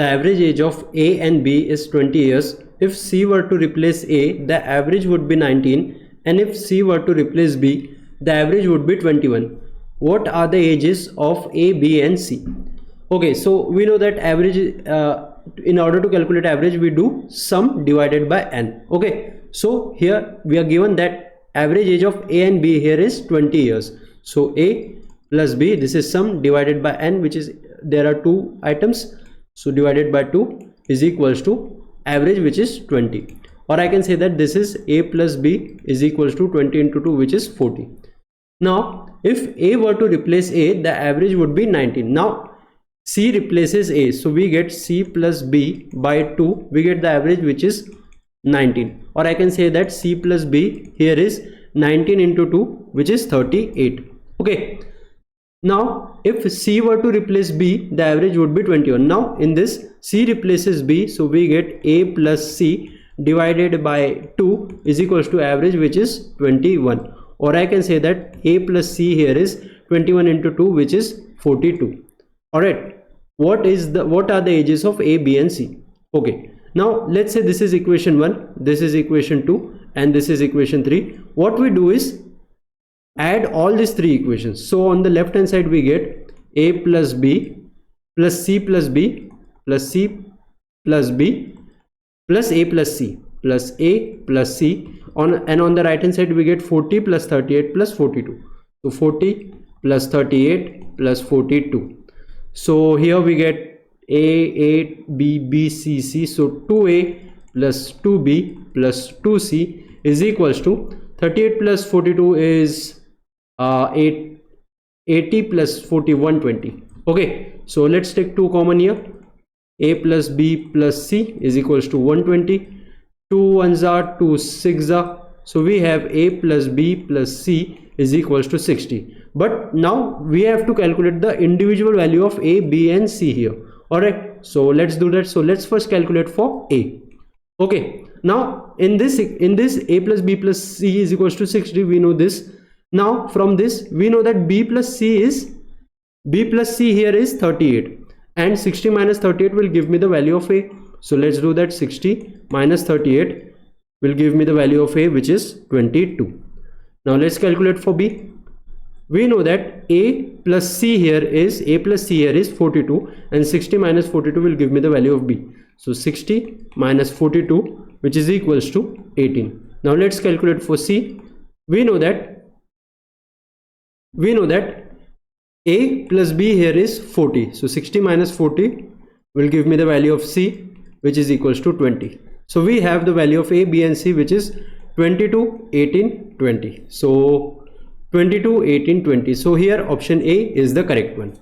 The average age of A and B is 20 years. If C were to replace A, the average would be 19, and if C were to replace B, the average would be 21. What are the ages of A, B and C? Okay, so we know that average, in order to calculate average, we do sum divided by n. Okay, so here we are given that average age of A and B here is 20 years. So A plus B, this is sum divided by n, which is, there are two items, so divided by 2 is equals to average, which is 20. Or I can say that this is A plus B is equals to 20 into 2, which is 40. Now if A were to replace A, the average would be 19. Now C replaces A, so we get C plus B by 2, we get the average, which is 19. Or I can say that C plus B here is 19 into 2, which is 38. Okay, now if C were to replace B, the average would be 21. Now in this, C replaces B, so we get A plus C divided by 2 is equals to average, which is 21. Or I can say that A plus C here is 21 into 2, which is 42. Alright, what are the ages of A, B and C? Okay, now let's say this is equation 1, this is equation 2 and this is equation 3. What we do is add all these three equations. So on the left hand side we get A plus B plus C plus B plus C plus B plus A plus C plus A plus C, and on the right hand side we get 40 plus 38 plus 42. So 40 plus 38 plus 42. So here we get A, B, B, C, C. So 2A plus 2B plus 2C is equals to 38 plus 42 is 80 plus 40, 120. Okay, so let's take 2 common here. A plus B plus C is equals to 120. 2 ones are 2 6 are, so we have A plus B plus C is equals to 60. But now we have to calculate the individual value of A, B and C here. Alright, so let's do that. So let's first calculate for A. Okay, now in this A plus B plus C is equals to 60, we know this. Now from this we know that B plus C here is 38, and 60 minus 38 will give me the value of A. So let's do that. 60 minus 38 will give me the value of A, which is 22. Now let's calculate for B. We know that A plus C here is 42, and 60 minus 42 will give me the value of B. So 60 minus 42, which is equals to 18. Now let's calculate for C. We know that A plus B here is 40. So 60 minus 40 will give me the value of C, which is equals to 20. So we have the value of A, B and C, which is 22, 18, 20. So 22, 18, 20. So here option A is the correct one.